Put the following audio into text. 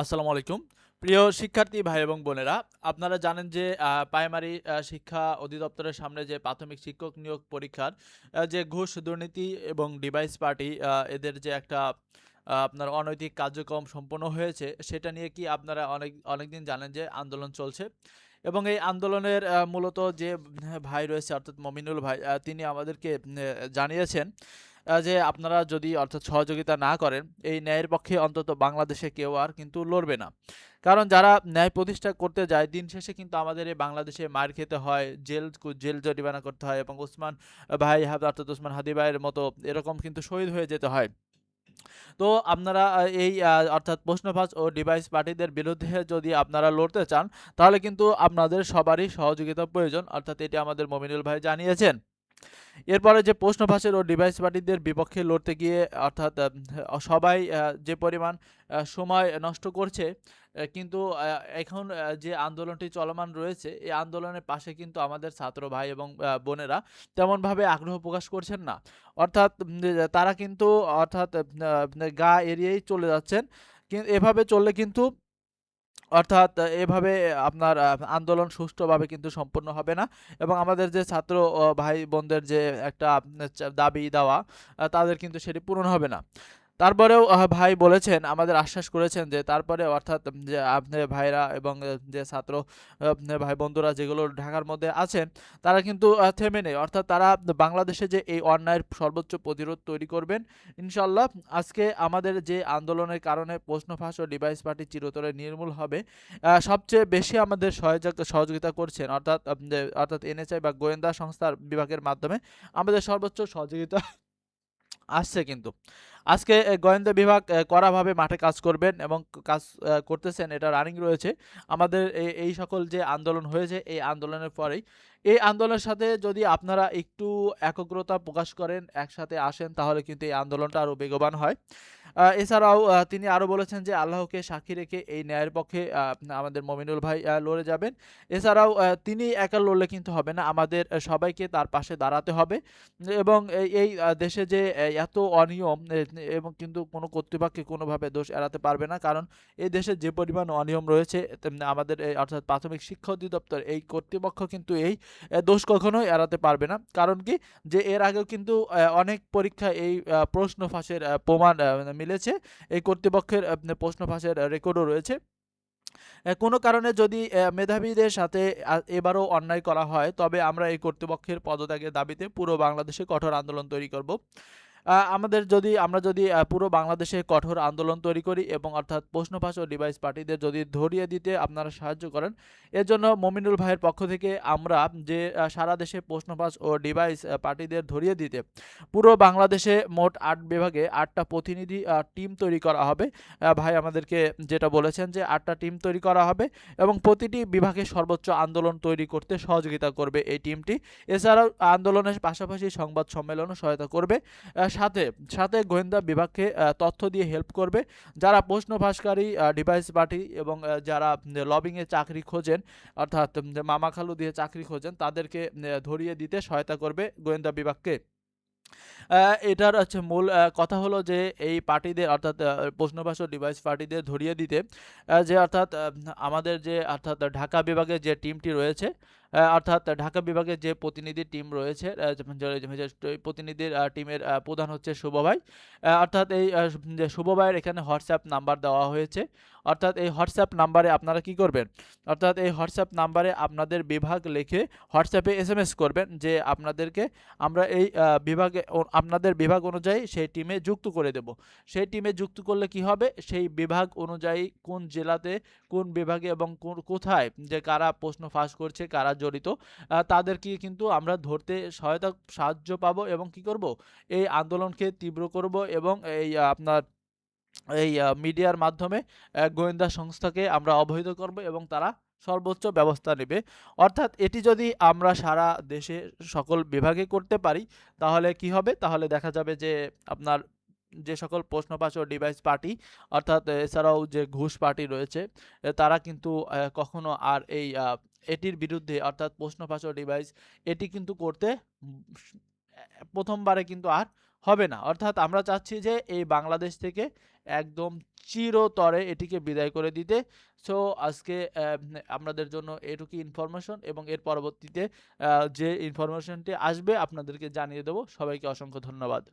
আসসালামু আলাইকুম। প্রিয় শিক্ষার্থী ভাই এবং বোনেরা, আপনারা জানেন যে প্রাইমারি শিক্ষা অধিদপ্তরের সামনে যে প্রাথমিক শিক্ষক নিয়োগ পরীক্ষার যে ঘুষ, দুর্নীতি এবং ডিভাইস পার্টি এদের যে একটা আপনার অনৈতিক কার্যক্রম সম্পন্ন হয়েছে, সেটা নিয়ে কি আপনারা অনেকদিন জানেন যে আন্দোলন চলছে এবং এই আন্দোলনের মূলত যে ভাই রয়েছে অর্থাৎ মমিনুল ভাই, তিনি আমাদেরকে জানিয়েছেন যে আপনারা যদি অর্থাৎ সহযোগিতা না করেন, এই ন্যায়ের পক্ষে অন্তত বাংলাদেশে কেউ আর কিন্তু লড়বে না। কারণ যারা ন্যায় প্রতিষ্ঠা করতে যায়, দিন শেষে কিন্তু আমাদের এই বাংলাদেশে মার খেতে হয়, জেল জরিমানা করতে হয় এবং উসমান ভাই অর্থাৎ উসমান হাদি ভাইয়ের মতো এরকম কিন্তু শহীদ হয়ে যেতে হয়। তো আপনারা এই অর্থাৎ প্রশ্নফাঁস ও ডিভাইস পার্টিদের বিরুদ্ধে যদি আপনারা লড়তে চান, তাহলে কিন্তু আপনাদের সবারই সহযোগিতা প্রয়োজন। অর্থাৎ এটি আমাদের মমিনুল ভাই জানিয়েছেন। এরপরে যে প্রশ্ন ফাঁসের ও ডিভাইস পার্টিদের বিপক্ষে লড়তে গিয়ে অর্থাৎ সবাই যে পরিমাণ সময় নষ্ট করছে, কিন্তু এখন যে আন্দোলনটি চলমান রয়েছে, এই আন্দোলনের পাশে কিন্তু আমাদের ছাত্র ভাই এবং বোনেরা তেমনভাবে আগ্রহ প্রকাশ করছেন না। অর্থাৎ তারা কিন্তু অর্থাৎ গা এড়িয়েই চলে যাচ্ছেন। এভাবে চললে কিন্তু অর্থাৎ এভাবে আপনার আন্দোলন সুষ্ঠুভাবে কিন্তু সম্পন্ন হবে না এবং আমাদের যে ছাত্র ভাই বোনদের যে একটা দাবি দেওয়া, তাদের কিন্তু সেটি পূরণ হবে না। তারপরেও ভাই বলেছেন, আমাদের আশ্বাস করেছেন যে তারপরে অর্থাৎ যে আপনার ভাইরা এবং যে ছাত্র ভাই বন্ধুরা যেগুলো ঢাকার মধ্যে আছেন, তারা কিন্তু থেমে নেই। অর্থাৎ তারা বাংলাদেশে যে এই অন্যায়ের সর্বোচ্চ প্রতিরোধ তৈরি করবেন ইনশাল্লাহ। আজকে আমাদের যে আন্দোলনের কারণে প্রশ্ন ফাঁস ও ডিভাইস পার্টি চিরতরে নির্মূল হবে, সবচেয়ে বেশি আমাদের সহযোগিতা করছেন অর্থাৎ এনএসআই বা গোয়েন্দা সংস্থার বিভাগের মাধ্যমে আমাদের সর্বোচ্চ সহযোগিতা আসছে কিন্তু। আজকে গোয়েন্দা বিভাগ কড়াভাবে মাঠে কাজ করবেন এবং কাজ করতেছেন, এটা রানিং রয়েছে। আমাদের এই সকল যে আন্দোলন হয়েছে, এই আন্দোলনের পরেই এই আন্দোলনের সাথে যদি আপনারা একটু একগ্রতা প্রকাশ করেন, একসাথে আসেন, তাহলে কিন্তু এই আন্দোলনটা আরও বেগবান হয়। এছাড়াও তিনি আরও বলেছেন যে আল্লাহকে সাক্ষী রেখে এই ন্যায়ের পক্ষে আমাদের মমিনুল ভাই লড়ে যাবেন। এছাড়াও তিনি একা লড়লে কিন্তু হবে না, আমাদের সবাইকে তার পাশে দাঁড়াতে হবে এবং এই দেশে যে এত অনিয়ম, এবং কিন্তু কোনো কর্তৃপক্ষে কোনোভাবে দোষ এড়াতে পারবে না। কারণ এই দেশে যে পরিমাণ অনিয়ম রয়েছে, তেমনি আমাদের অর্থাৎ প্রাথমিক শিক্ষা অধিদপ্তর এই কর্তৃপক্ষ কিন্তু এই দোষ কখনোই এড়াতে পারবে না। কারণ কি, যে এর আগেও কিন্তু অনেক পরীক্ষায় এই প্রশ্ন ফাঁসের প্রমাণ মিলেছে। এই কর্তৃপক্ষের প্রশ্ন ফাঁসের রেকর্ডও রয়েছে। কোনো কারণে যদি মেধাবীদের সাথে এবারও অন্যায় করা হয়, তবে আমরা এই কর্তৃপক্ষের পদত্যাগের দাবিতে পুরো বাংলাদেশে কঠোর আন্দোলন তৈরি করব। আমরা যদি পুরো বাংলাদেশে কঠোর আন্দোলন তৈরি করি এবং অর্থাৎ প্রশ্ন ফাঁস ও ডিভাইস পার্টিদের যদি ধরিয়ে দিতে আপনারা সাহায্য করেন, এর জন্য মমিনুল ভাইয়ের পক্ষ থেকে আমরা যে সারা দেশে প্রশ্ন ফাঁস ও ডিভাইস পার্টিদের ধরিয়ে দিতে পুরো বাংলাদেশে মোট ৮ বিভাগে ৮টা প্রতিনিধি টিম তৈরি করা হবে। ভাই আমাদেরকে যেটা বলেছেন যে ৮টা টিম তৈরি করা হবে এবং প্রতিটি বিভাগে সর্বোচ্চ আন্দোলন তৈরি করতে সহযোগিতা করবে এই টিমটি। এছাড়াও আন্দোলনের পাশাপাশি সংবাদ সম্মেলনও সহায়তা করবে। সাথে সাথে গোয়েন্দা বিভাগকে তথ্য দিয়ে হেল্প করবে। যারা প্রশ্ন ফাঁসকারী, ডিভাইস পার্টি এবং যারা লবিংয়ে চাকরি খোঁজেন, অর্থাৎ মামা খালু দিয়ে চাকরি খোঁজেন, তাদেরকে ধরিয়ে দিতে সহায়তা করবে গোয়েন্দা বিভাগকে। এটার হচ্ছে মূল কথা হলো যে এই পার্টিদের অর্থাৎ প্রশ্নবাস ও ডিভাইস পার্টিদের ধরিয়ে দিতে যে অর্থাৎ আমাদের যে অর্থাৎ ঢাকা বিভাগের যে টিমটি রয়েছে, অর্থাৎ ঢাকা বিভাগের যে প্রতিনিধি টিম রয়েছে, প্রতিনিধির টিমের প্রধান হচ্ছে শুভ ভাই। অর্থাৎ এই যে শুভ ভাইয়ের এখানে হোয়াটসঅ্যাপ নাম্বার দেওয়া হয়েছে। অর্থাৎ এই হোয়াটসঅ্যাপ নাম্বারে আপনারা কি করবেন, অর্থাৎ এই হোয়াটসঅ্যাপ নাম্বারে আপনাদের বিভাগ লিখে হোয়াটসঅ্যাপে এসএমএস করবেন যে আপনাদেরকে আমরা এই বিভাগে আপনাদের বিভাগ অনুযায়ী সেই টিমে যুক্ত করে দেব। সেই টিমে যুক্ত করলে কি হবে, সেই বিভাগ অনুযায়ী কোন জেলাতে, কোন বিভাগে এবং কোথায় যে কারা প্রশ্ন ফাঁস করছে, কারা জড়িত, তাদেরকে কিন্তু আমরা ধরতে সাহায্য পাবো এবং কি করব, এই আন্দোলনকে তীব্র করব এবং এই আপনার এই মিডিয়ার মাধ্যমে গোয়েন্দা সংস্থাকে আমরা অবহিত করব এবং তারা সর্বোচ্চ ব্যবস্থা নেবে। অর্থাৎ এটি যদি আমরা সারা দেশে সকল বিভাগে করতে পারি, তাহলে কি হবে, তাহলে দেখা যাবে যে আপনার যে সকল প্রশ্নপাশ ও ডিভাইস পার্টি, অর্থাৎ এছাড়াও যে ঘুষ পার্টি রয়েছে, তারা কিন্তু কখনো আর এই এটির বিরুদ্ধে অর্থাৎ প্রশ্নপাশ ও ডিভাইস এটি কিন্তু করতে প্রথমবারে কিন্তু আর হবে না। অর্থাৎ আমরা চাচ্ছি যে এই বাংলাদেশ থেকে একদম চিরতরে এটিকে বিদায় করে দিতে। সো আজকে আপনাদের জন্য এটুকু ইনফরমেশন এবং এর পরবর্তীতে যে ইনফরমেশনটি আসবে আপনাদেরকে জানিয়ে দেব। সবাইকে অসংখ্য ধন্যবাদ।